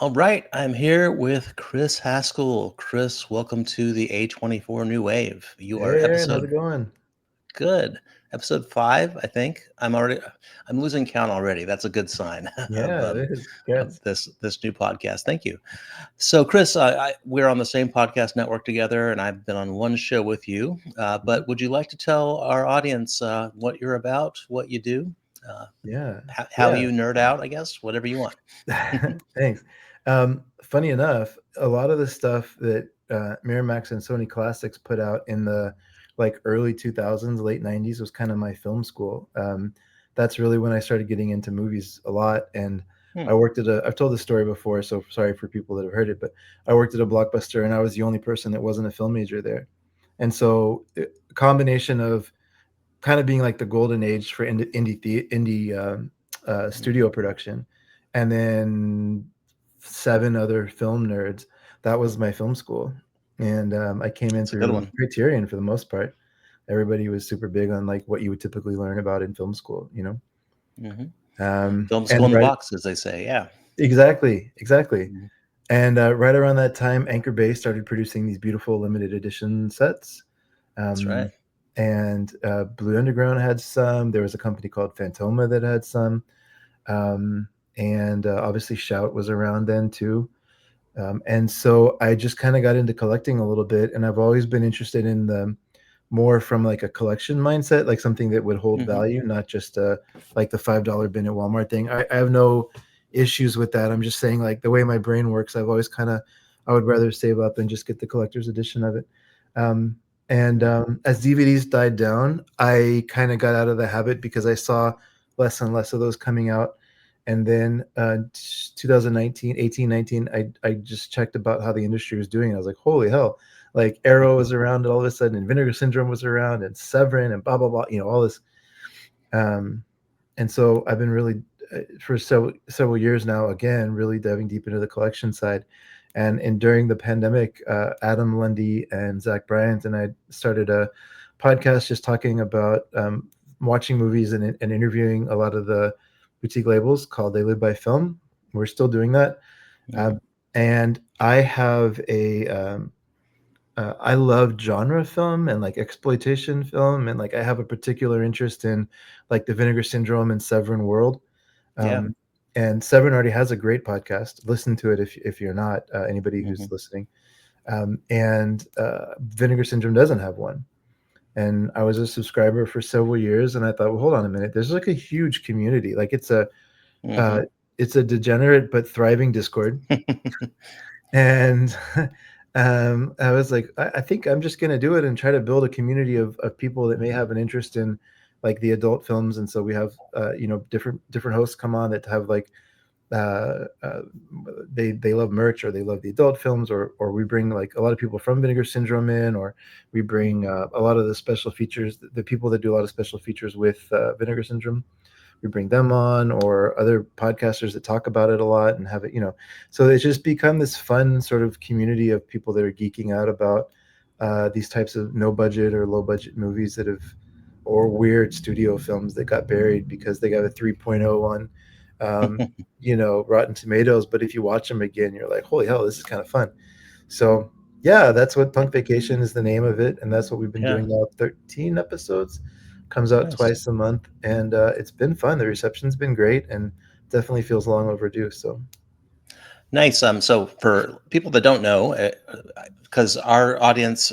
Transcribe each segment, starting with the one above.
All right, I'm here with Chris Haskell. Chris, welcome to the A24 New Wave. You Hey are Aaron, how's episode it going? good. Episode 5, I think. I'm losing count already. That's a good sign of Yeah, it is. Congrats. this new podcast. Thank you. So, Chris, we're on the same podcast network together, and I've been on one show with you. Mhm. But would you like to tell our audience what you're about, what you do, uh, Yeah, how yeah. you nerd out? I guess whatever you want. Thanks. Funny enough, a lot of the stuff that Miramax and Sony Classics put out in the like early 2000s, late 90s was kind of my film school. That's really when I started getting into movies a lot. And Hmm. I've told this story before, so sorry for people that have heard it, but I worked at a Blockbuster and I was the only person that wasn't a film major there. And so a combination of kind of being like the golden age for indie studio production, and then seven other film nerds. That was my film school, and I came in It's a good through one. Criterion for the most part. Everybody was super big on like what you would typically learn about in film school, you know. Hmm. Film school And in the right, box, as they say. Yeah. exactly. Mhm. And right around that time, Anchor Bay started producing these beautiful limited edition sets. That's right. Um, and Blue Underground had some. There was a company called Fantoma that had some. Um, and obviously Shout was around then too. And so I just kind of got into collecting a little bit, and I've always been interested in the more from like a collection mindset, like something that would hold Hmm. value, not just like the $5 bin at Walmart thing. I have no issues with that. I'm just saying like the way my brain works, I've always kind of I would rather save up and just get the collector's edition of it. Um, and as DVDs died down, I kind of got out of the habit because I saw less and less of those coming out. And then 2019, 18, 19, I just checked about how the industry was doing. I was like, holy hell, like Arrow was around all of a sudden, and Vinegar Syndrome was around, and Severin, and blah blah blah. All this. Um, and so I've been really for several years now, again, really diving deep into the collection side. And during the pandemic, Adam Lundy and Zach Bryant and I started a podcast just talking about watching movies and interviewing a lot of the boutique labels called They Live by Film. We're still doing that. Hmm. Um, and I have I love genre film and like exploitation film, and like I have a particular interest in like the Vinegar Syndrome and Severin world. Yeah. Um, and Severin already has a great podcast. Listen to it if you're not anybody who's Hmm. listening. And Vinegar Syndrome doesn't have one. And I was a subscriber for several years, and I thought, well, hold on a minute. There's like a huge community. Like Hmm. it's a degenerate but thriving Discord, and I was like, I think I'm just going to do it and try to build a community of people that may have an interest in like the adult films. And so we have different hosts come on that have like uh, uh, they love merch, or they love the adult films, or we bring like a lot of people from Vinegar Syndrome in, or we bring a lot of the special features, the people that do a lot of special features with Vinegar Syndrome, we bring them on, or other podcasters that talk about it a lot and have it. So it's just become this fun sort of community of people that are geeking out about these types of no budget or low budget movies that have, or weird studio films that got buried because they got a 3.0 on Rotten Tomatoes, but if you watch them again, you're like, holy hell, this is kind of fun. So yeah, that's what Punk Vacation is, the name of it, and that's what we've been Yeah. doing now. 13 episodes, comes out Nice. twice a month, and it's been fun. The reception's been great, and definitely feels long overdue. So Nice. So for people that don't know, because our audience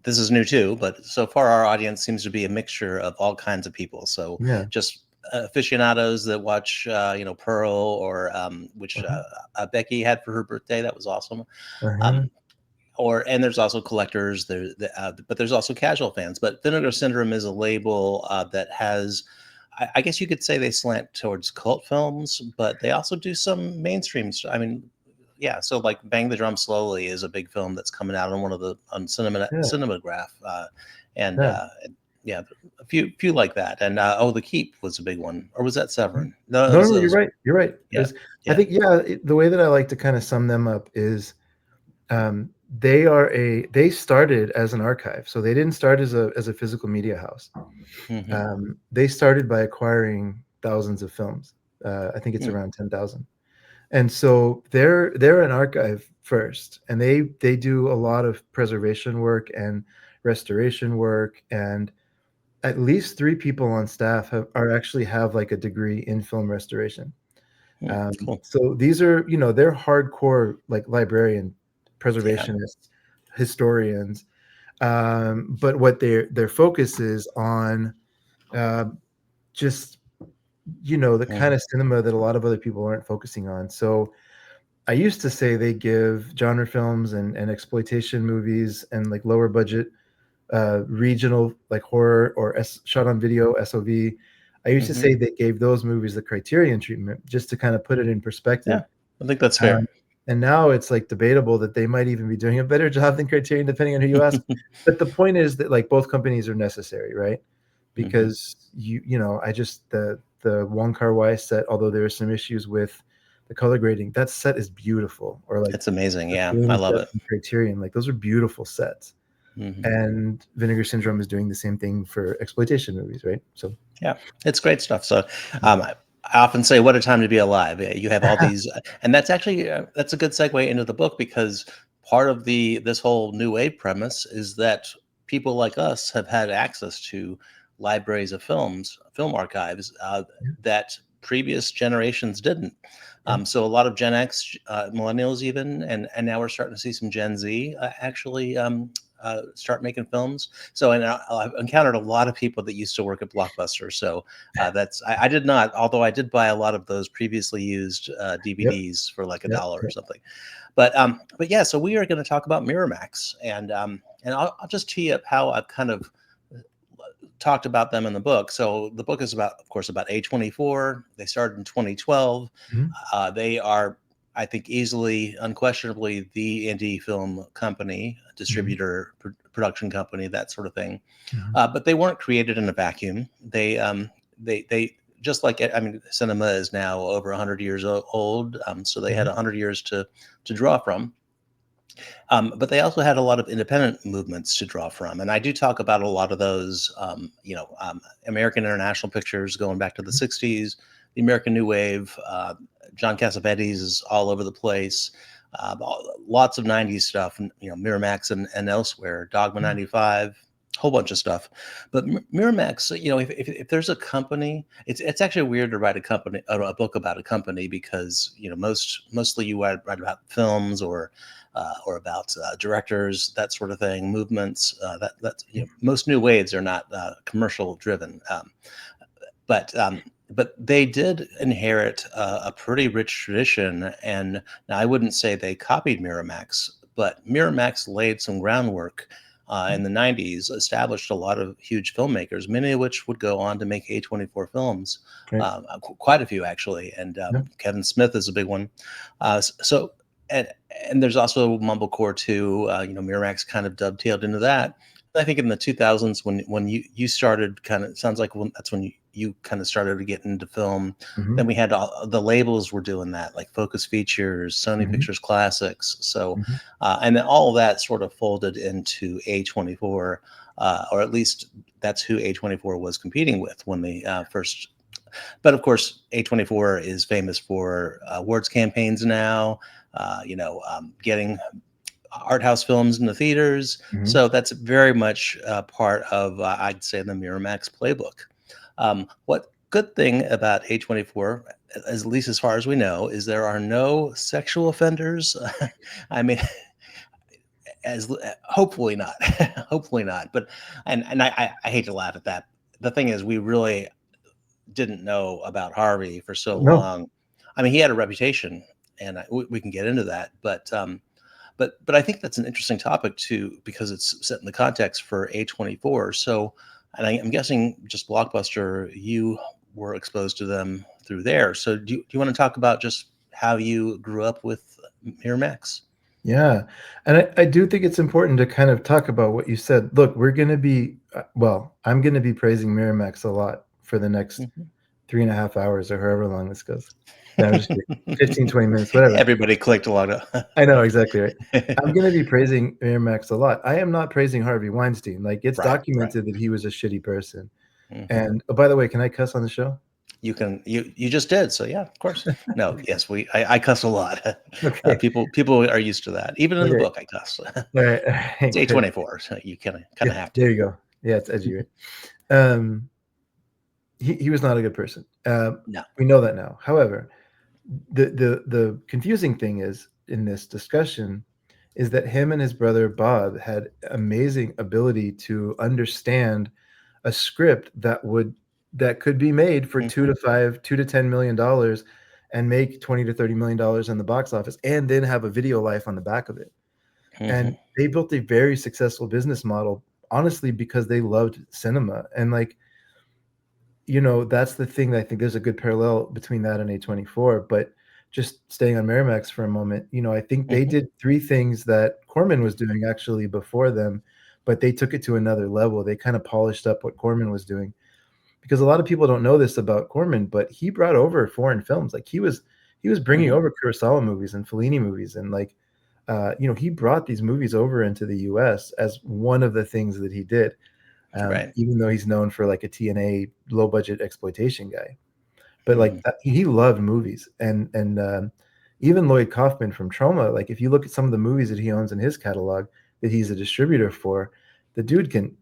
this is new too, but so far our audience seems to be a mixture of all kinds of people. So yeah. just aficionados that watch, Pearl, or which Uh-huh. Becky had for her birthday. That was awesome. Uh-huh. Um, and there's also collectors there, but there's also casual fans. But Vinegar Syndrome is a label that has, I guess you could say, they slant towards cult films, but they also do some mainstream. I mean, yeah. So like Bang the Drum Slowly is a big film that's coming out on one of the on Yeah. Cinematograph, and Yeah. yeah, a few like that. And The Keep was a big one, or was that Mhm. Severin? No, No, no, it you're was right. You're right. yeah, I yeah. think, yeah, the way that I like to kind of sum them up is they started as an archive, so they didn't start as a physical media house. Hmm. They started by acquiring thousands of films. I think it's Hmm. around 10,000. And so they're an archive first, and they do a lot of preservation work and restoration work, and at least 3 people on staff are actually have like a degree in film restoration. Cool. So these are, they're hardcore like librarian, Yeah. preservationists, historians. But what their focus is on, uh, just the kind Mm, of cinema that a lot of other people aren't focusing on. So I used to say they give genre films and exploitation movies and like lower budget regional like horror or shot on video SOV. I used to mhm. say they gave those movies the Criterion treatment just to kind of put it in perspective. Yeah, I think that's Um, fair. and now it's like debatable that they might even be doing a better job than Criterion, depending on who you ask. But the point is that like both companies are necessary, right? Mhm. Because I just the Wong Kar Wai set, although there are some issues with the color grading, that set is beautiful. Or like It's amazing. the Yeah, I Fellini love set it. from Criterion, like those are beautiful sets. Mhm. And Vinegar Syndrome is doing the same thing for exploitation movies, right? So Yeah, it's great stuff. So, I often say, "What a time to be alive." You have all these, and that's actually that's a good segue into the book because part of this whole new wave premise is that people like us have had access to libraries of film archives yeah, that previous generations didn't. yeah, So a lot of Gen X, millennials, even, and now we're starting to see some Gen Z actually start making films. So, and I've encountered a lot of people that used to work at Blockbuster. So I did not, although I did buy a lot of those previously used yep, DVDs for like a yep, dollar or yep. something. But yeah, so we are going to talk about Miramax, and I'll just tee up how I've kind of talked about them in the book. So the book is about, of course, about A24. They started in 2012. Mhm, They are, I think, easily, unquestionably, the indie film company, mhm, distributor, production company, that sort of thing. mhm, But they weren't created in a vacuum. They just like, I mean, cinema is now over 100 years old, so they had mhm, 100 years to draw from. But they also had a lot of independent movements to draw from, and I do talk about a lot of those. American International Pictures going back to the mhm, '60s, the American New Wave. John Cassavetes is all over the place. Lots of '90s stuff, and Miramax and elsewhere. Dogma mhm, '95. Whole bunch of stuff, but Miramax, if there's a company, it's actually weird to write a book about a company because mostly you write about films or about directors, that sort of thing, movements. Most new waves are not commercial driven, but they did inherit a pretty rich tradition. And now I wouldn't say they copied Miramax, but Miramax laid some groundwork. In mhm. the 90s, established a lot of huge filmmakers, many of which would go on to make A24 films, Right. quite a few actually. And Yeah. Kevin Smith is a big one. So, and and there's also mumblecore too. Miramax kind of dovetailed into that. I think in the 2000s, when you started, kind of sounds like that's when you kind of started to get into film. Mhm, Then we had the labels were doing that, like Focus Features, Sony mhm, Pictures Classics. So, mhm. and then all of that sort of folded into A24, or at least that's who A24 was competing with when they first. But of course, A24 is famous for awards campaigns now. Getting art house films in the theaters. Mhm. So that's very much part of, I'd say, the Miramax playbook. What good thing about A24, at least as far as we know, is there are no sexual offenders. I mean, as hopefully not, hopefully not. But and I hate to laugh at that. The thing is, we really didn't know about Harvey for so No. long. I mean, he had a reputation, and we can get into that. But I think that's an interesting topic too because it's set in the context for A24. So, and I'm guessing just Blockbuster, you were exposed to them through there. So, do you want to talk about just how you grew up with Miramax? Yeah. And I do think it's important to kind of talk about what you said. Look, we're going to be, well, I'm going to be praising Miramax a lot for the next Mhm. 3.5 hours or however long this goes. No, I'm just kidding. 15, 20 minutes, whatever. Everybody clicked a lot of. I know exactly right. I'm going to be praising Miramax a lot. I am not praising Harvey Weinstein. Like it's Right, right. documented that he was a shitty person. Hmm. And oh, by the way, can I cuss on the show? You just did. So yeah, of course. No, yes, I cuss a lot. Okay. People are used to that. Even in the Okay. book, I cuss. All right. All It's right. Good. A24, so you kind Yeah. of have to. There you go. Yeah, it's edgy, right? Um, he was not a good person. No. We know that now. However, the confusing thing is in this discussion is that him and his brother Bob had amazing ability to understand a script that could be made for Hmm. 2 to 10 million dollars and make 20 to 30 million dollars in the box office and then have a video life on the back of it. Hmm. And they built a very successful business model, honestly, because they loved cinema. And like, that's the thing that I think there's a good parallel between that and A24. But just staying on Miramax for a moment, I think they Hmm. did three things that Corman was doing actually before them, but they took it to another level. They kind of polished up what Corman was doing, because a lot of people don't know this about Corman, but he brought over foreign films. Like he was bringing Hmm. over Kurosawa movies and Fellini movies, and like he brought these movies over into the U.S. as one of the things that he did. Right. Even though he's known for like a TNA low budget exploitation guy, but like Hmm. he loved movies, and even Lloyd Kaufman from Troma. Like if you look at some of the movies that he owns in his catalog that he's a distributor for, the dude can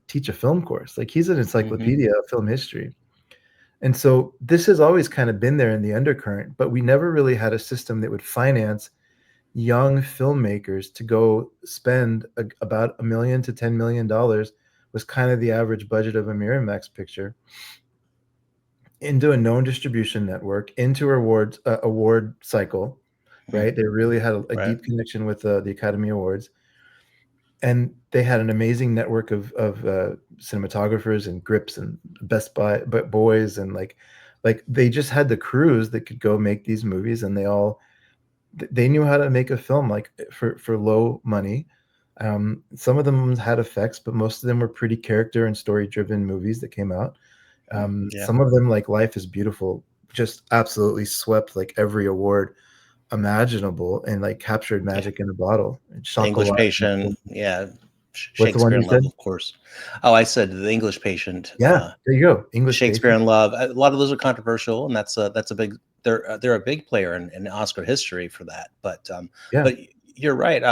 teach a film course. Like he's an Hmm. encyclopedia of film history. And so this has always kind of been there in the undercurrent, but we never really had a system that would finance young filmmakers to go spend about $1 million to $10 million, was kind of the average budget of a Miramax picture, into a known distribution network, into award cycle, Hmm. right? They really had a Right. deep connection with the Academy Awards, and they had an amazing network of cinematographers and grips and Best Buy but boys, and like they just had the crews that could go make these movies, and they knew how to make a film like for low money. Some of them had effects, but most of them were pretty character and story driven movies that came out. Yeah. Some of them, like Life is Beautiful, just absolutely swept like every award imaginable and like captured Yeah. magic in a bottle. And The Chocolat. English Patient. Yeah. What's the one Shakespeare you in Love, said? of course. Oh, I said The English Patient. Yeah, there you go. English Shakespeare Patient. in Love. A lot of those are controversial, and that's a big. They're a big player in Oscar history for that. Yeah. But you're right.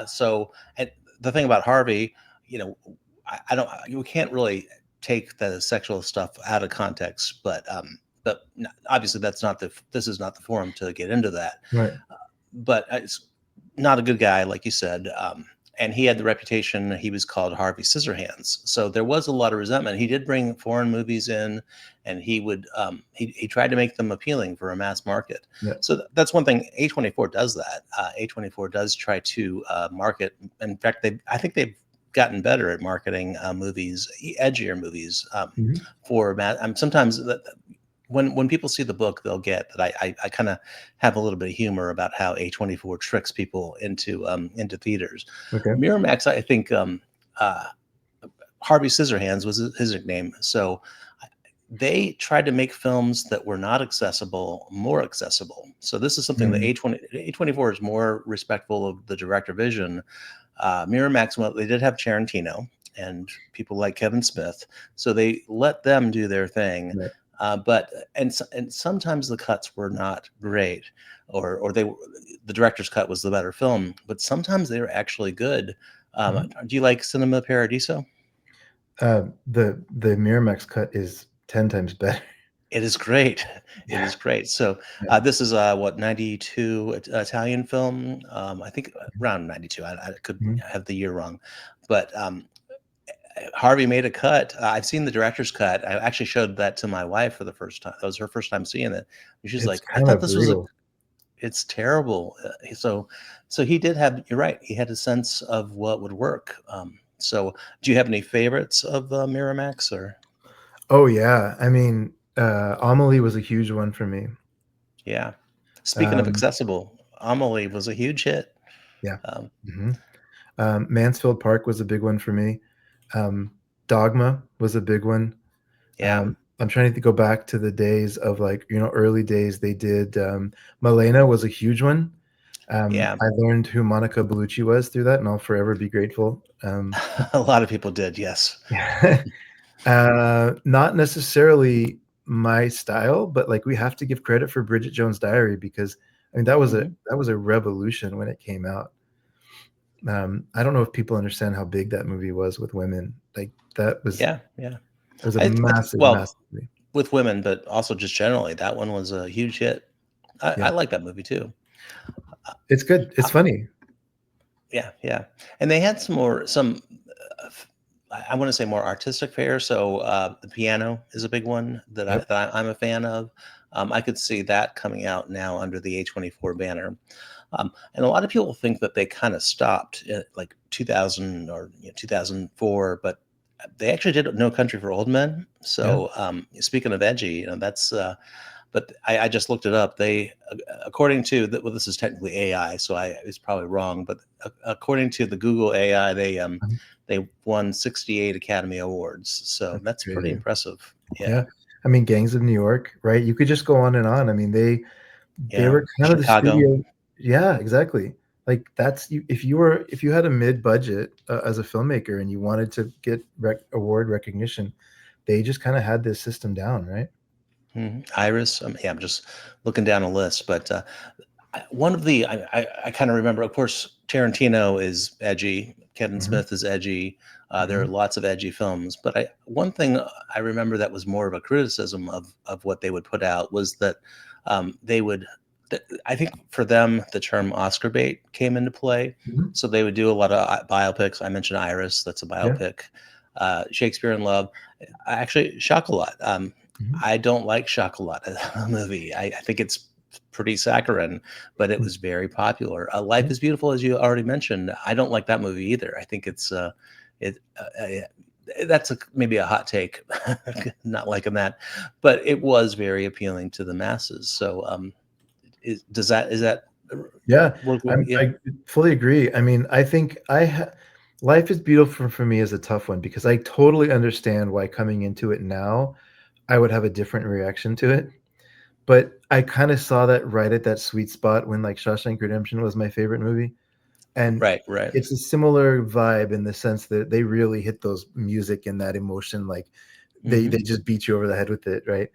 So and the thing about Harvey, you know, I don't. You can't really take the sexual stuff out of context, but obviously that's not the. This is not the forum to get into that. Right. But it's not a good guy, like you said. And he had the reputation. He was called Harvey Scissorhands. So there was a lot of resentment. He did bring foreign movies in, and he tried to make them appealing for a mass market. Yeah. So that's one thing. A24 does that. A24 does try to market. In fact, I think they've gotten better at marketing movies, edgier movies Mhm. for mass. Sometimes when people see the book, they'll get that I kind of have a little bit of humor about how A24 tricks people into theaters. Okay. Miramax, I think uh, Harvey Scissorhands was his nickname. So they tried to make films that were not accessible more accessible. So this is something that Mm. A24 is more respectful of the director vision. Miramax, well, they did have Tarantino and people like Kevin Smith, so they let them do their thing. Right. And sometimes the cuts were not great, or the director's cut was the better film. But sometimes they were actually good. Mhm. Do you like Cinema Paradiso? The Miramax cut is 10 times better. It is great. It Yeah. is great. So Yeah. this is what 92 Italian film. I think around 92. I could Mhm. have the year wrong, but Harvey made a cut. I've seen the director's cut. I actually showed that to my wife for the first time. That was her first time seeing it. And she's It's like, "I kind thought of this was a." brutal. It's terrible. So he did have. You're right. He had a sense of what would work. So do you have any favorites of Miramax or? Oh yeah. I mean, Amelie was a huge one for me. Yeah. Speaking of Um, accessible, Amelie was a huge hit. yeah. Um, Mhm. Mansfield Park was a big one for me. Um, Dogma was a big one. yeah. I'm trying to go back to the days of like, early days. They did Malena was a huge one. Yeah. I learned who Monica Bellucci was through that, and I'll forever be grateful. A lot of people did. Yes. Not necessarily. my style, but like we have to give credit for Bridget Jones' Diary, because I mean that was Mhm. a revolution when it came out. I don't know if people understand how big that movie was with women. Like that was Yeah, yeah. it was a I think, massive, well, massive movie. with women, but also just generally, that one was a huge hit. I Yeah, like that movie too. it's good. It's Uh, funny. yeah, yeah, and they had some, I wanna say more artistic fare, so, The Piano is a big one that Yep. I'm a fan of. I could see that coming out now under the A24 banner. And a lot of people think that they kinda stopped at, like, 2000 or, 2004, but they actually did No Country for Old Men. Yeah. So, speaking of edgy, that's, but I just looked it up. They, according to the, well, this is technically AI, so it's probably wrong, but according to the Google AI, Mhm. they won 68 Academy Awards. So That's that's pretty crazy. impressive. Yeah, Yeah. I mean, Gangs of New York, right? You could just go on and on. I mean, they yeah. were kind of the Chicago. studio. Yeah, exactly. Like that's you if you had a mid-budget as a filmmaker and you wanted to get award recognition, they just kind of had this system down, right? Mhm. Iris. Yeah, I'm just looking down a list, but one of the I kind of remember. Of course, Tarantino is edgy. Kevin Hmm. Smith is edgy. There are Hmm. lots of edgy films, but one thing I remember that was more of a criticism of what they would put out was that they would. I think for them the term Oscar bait came into play. Hmm. So they would do a lot of biopics. I mentioned Iris. That's a Yeah. biopic. Shakespeare in Love. Actually, Chocolat. Hmm. I don't like Chocolat, the movie. I think it's pretty saccharine, but it was very popular. Life Yeah. is Beautiful, as you already mentioned. I don't like that movie either. I think it that's maybe a hot take, not liking that, but it was very appealing to the masses. So, is that Yeah, work? Yeah, I fully agree. I mean, I think Life is Beautiful for me is a tough one because I totally understand why coming into it now, I would have a different reaction to it. But I kind of saw that right at that sweet spot when like Shawshank Redemption was my favorite movie. And right, right. it's a similar vibe in the sense that they really hit those music and that emotion, like they Hmm. just beat you over the head with it, right?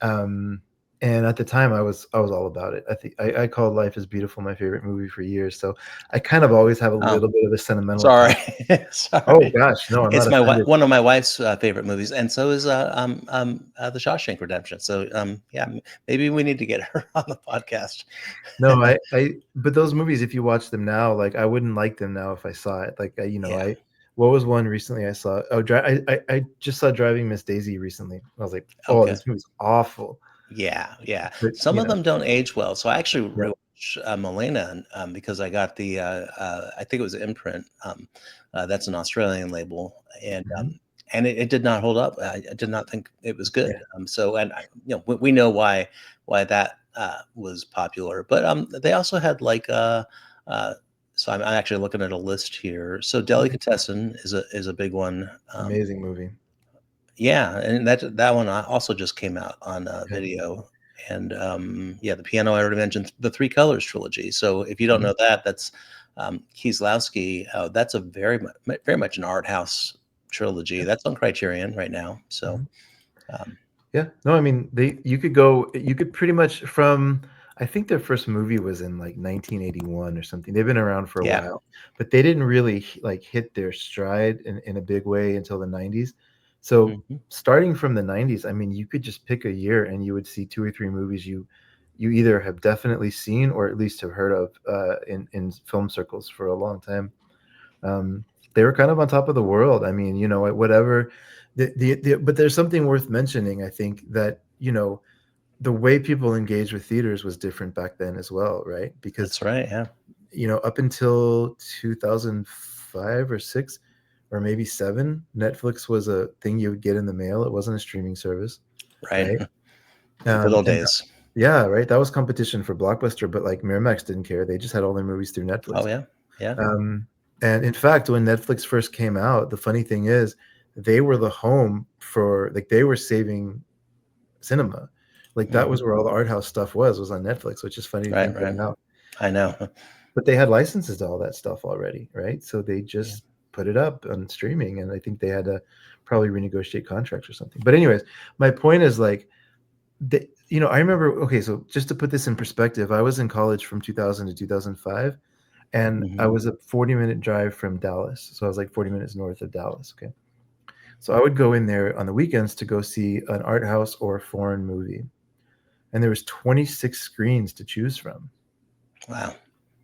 Um, and at the time, I was all about it. I think I called Life is Beautiful my favorite movie for years, so I kind of always have a Oh, little bit of a sentimental sorry, attachment. Oh sorry. gosh, no, I'm not It's offended. one of my wife's favorite movies, and so is The Shawshank Redemption. So yeah, maybe we need to get her on the podcast. No, but those movies, if you watch them now, like I wouldn't like them now if I saw it. Like Yeah. what was one recently I saw? Oh, I just saw Driving Miss Daisy recently. I was like, oh, Okay. this movie's awful. Yeah, yeah. But Some of them don't age well. So I actually yeah. rewatched Molina because I got the I think it was Imprint. That's an Australian label, Mhm. and it did not hold up. I did not think it was Yeah. good. So and we know why that was popular, but they also had like uh so I'm actually looking at a list here. So Okay. Delicatessen is a big one. Amazing movie. Yeah, and that one also just came out on, Yeah. video, and, yeah, The Piano I already mentioned, the Three Colors trilogy, so if you don't Mhm. know that, that's, Kieslowski, that's a very much an art house trilogy, Yeah. that's on Criterion right now, so, Mhm. um, Yeah. No, I mean, you could pretty much I think their first movie was in like 1981 or something. They've been around for a yeah, while, but they didn't really like hit their stride in a big way until the 90s. So mhm, starting from the 90s, I mean, you could just pick a year and you would see two or three movies you either have definitely seen or at least have heard of in film circles for a long time. They were kind of on top of the world. I mean, whatever. But there's something worth mentioning. I think that the way people engaged with theaters was different back then as well, right? Because that's right, yeah, up until 2005 or six, or maybe seven, Netflix was a thing you would get in the mail. It wasn't a streaming service, right, right? the good old And days. yeah, right. That was competition for Blockbuster, but like Miramax didn't care. They just had all their movies through Oh, Netflix. yeah, yeah, Um, and in fact, when Netflix first came out, the funny thing is they were the home for like they were saving cinema. Like that mhm, was where all the art house stuff was on Netflix, which is funny to right, think of right, now. I know, But they had licenses to all that stuff already, right? So they yeah, just put it up on streaming, and I think they had to probably renegotiate contracts or something. But anyways, my point is like I remember. Okay, so just to put this in perspective, I was in college from 2000 to 2005, and I Hmm. was a 40-minute drive from Dallas. So I was like 40 minutes north of Dallas. Okay. So I would go in there on the weekends to go see an art house or a foreign movie. And there was 26 screens to choose from. Wow.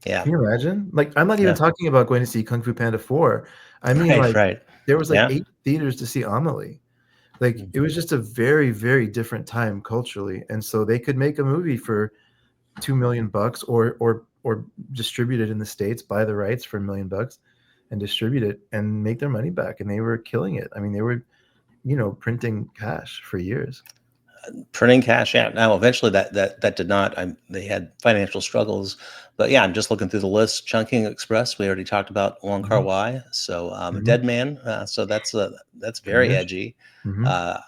Yeah. Can you imagine? Like, I'm not even Yeah. talking about going to see Kung Fu Panda 4. I mean, Right. like, Right. there was like Yeah. 8 theaters to see Amelie. Like, it was Mhm. just a very, very different time culturally. And so they could make a movie for 2 million bucks or distribute it in the States, buy the rights for $1 million and distribute it and make their money back. And they were killing it. I mean, they were, printing cash for years. Printing cash, yeah. Now, eventually, that did not. They had financial struggles, but yeah, I'm just looking through the list. Chunking Express, we already talked about Wong Kar Mhm, Wai. So, mhm. Dead Man. So that's very Yes. edgy. Mhm, Uh,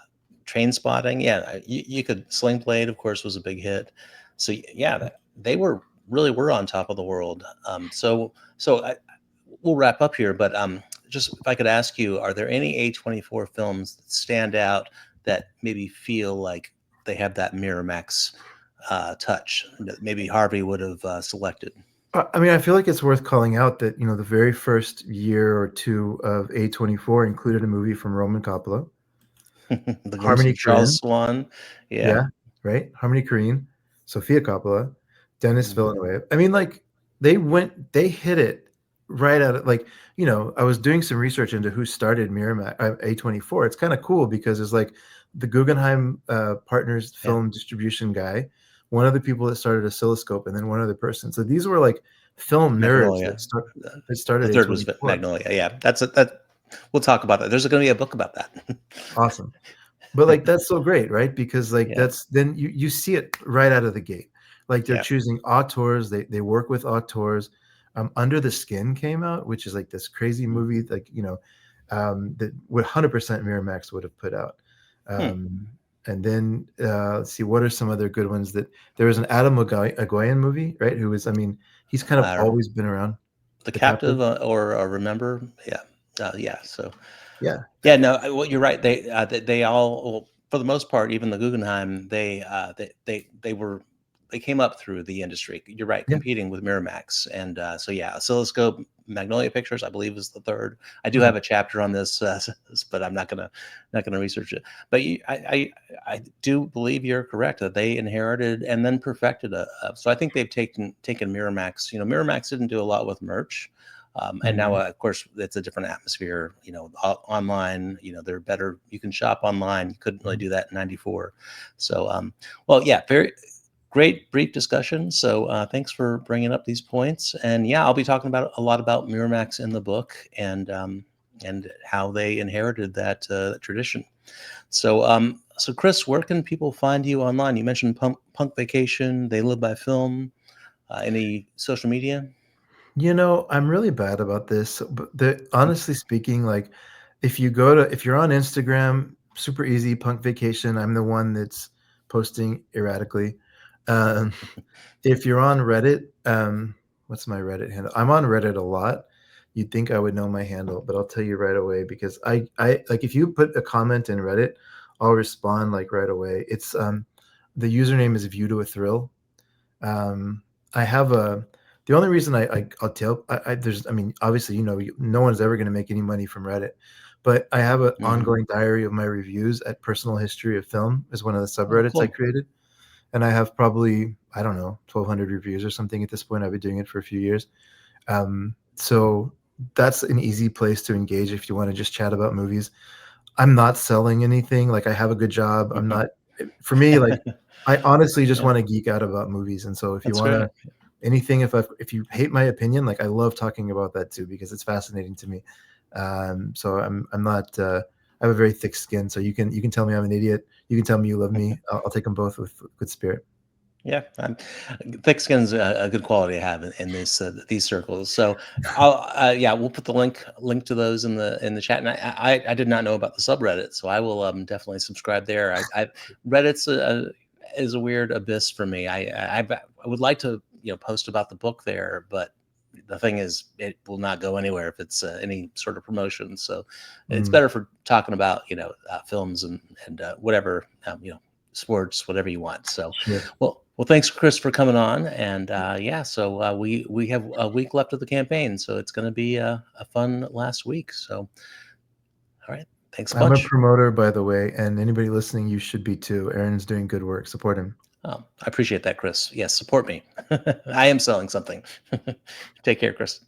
Train Spotting, yeah. You could Sling Blade, of course, was a big hit. So yeah, they were on top of the world. We'll wrap up here, but just if I could ask you, are there any A24 films that stand out that maybe feel like they have that Miramax touch that maybe Harvey would have selected? I mean, I feel like it's worth calling out that, the very first year or 2 of A24 included a movie from Roman Coppola, The Glimpse Harmony of Charles Korine. Swan. Yeah. Yeah, right? Harmony Korine, Sofia Coppola, Denis Mhm. Villeneuve. I mean, like, they hit it right out of, like, I was doing some research into who started Miramax, A24. It's kinda cool because it's like the Guggenheim, Partners Yeah. film distribution guy, one of the people that started Oscilloscope, and then one other person. So these were, like, film nerds Magnolia. that The started third was A24. Magnolia. Yeah. That. We'll talk about that. There's going to be a book about that. Awesome. But, like, that's so great, right? Because, like, Yeah. that's then you see it right out of the gate. Like, they're Yeah. choosing auteurs, they work with auteurs. Under the Skin came out, which is, like, this crazy Mm. movie, like, that would 100% Miramax would have put out. Hmm. And then, let's see, what are some other good ones that there was an Adam Agoyan movie, right? Who was, I mean, he's kind of Uh, always been around. the The Captive? Captive or Remember. Yeah. Yeah. So Yeah. yeah, no, well, you're right. They all, well, for the most part, even the Guggenheim, they came up through the industry. You're right, Yeah. competing with Miramax, and so yeah, Oscilloscope, Magnolia Pictures, I believe, is the third. I do Mhm. have a chapter on this, but I'm not gonna research it. But I do believe you're correct that they inherited and then perfected so I think they've taken Miramax. Miramax didn't do a lot with merch. And now, Mhm. of course, it's a different atmosphere. Online. They're better. You can shop online. You couldn't really Mhm. do that in '94. So, well, yeah, very great brief discussion. So, thanks for bringing up these points. And yeah, I'll be talking about a lot about Miramax in the book and how they inherited that tradition. So Chris, where can people find you online? You mentioned Punk Vacation. They Live by Film. Any social media? I'm really bad about this, but honestly speaking, like, if you're on Instagram, super easy, Punk Vacation. I'm the one that's posting erratically. Um, if you're on Reddit, what's my Reddit handle? I'm on Reddit a lot. You'd think I would know my handle, but I'll tell you right away because I like if you put a comment in Reddit, I'll respond like right away. It's the username is View to a Thrill. Um, I have a the only reason I'll tell there's I mean obviously no one's ever going to make any money from Reddit, but I have an Hmm. ongoing diary of my reviews at Personal History of Film is one of the Oh, subreddits I cool. created, and I have probably I don't know 1,200 reviews or something at this point. I've been doing it for a few years, so that's an easy place to engage if you want to just chat about movies. I'm not selling anything. Like I have a good job. I'm Mhm. not for me like I honestly just Yeah, want to geek out about movies, and so if you that's want to great. anything if you hate my opinion, like I love talking about that too because it's fascinating to me. So I'm not I have a very thick skin, so you can tell me I'm an idiot, you can tell me you love me. I'll take them both with good spirit. Yeah, thick skin's a good quality to have in these circles. So yeah, we'll put the link to those in the chat. And I did not know about the subreddit, so I will definitely subscribe there. Reddit's is a weird abyss for me. I would like to post about the book there, but the thing is, it will not go anywhere if it's any sort of promotion. So it's Mm, better for talking about films and whatever sports, whatever you want. So, Sure. well, thanks, Chris, for coming on. And yeah, so we have a week left of the campaign, so it's going to be a fun last week. So, all right, thanks a I'm a bunch. promoter, by the way, and anybody listening, you should be too. Aaron's doing good work. Support him. I appreciate that, Chris. Yes, support me. I am selling something. Take care, Chris.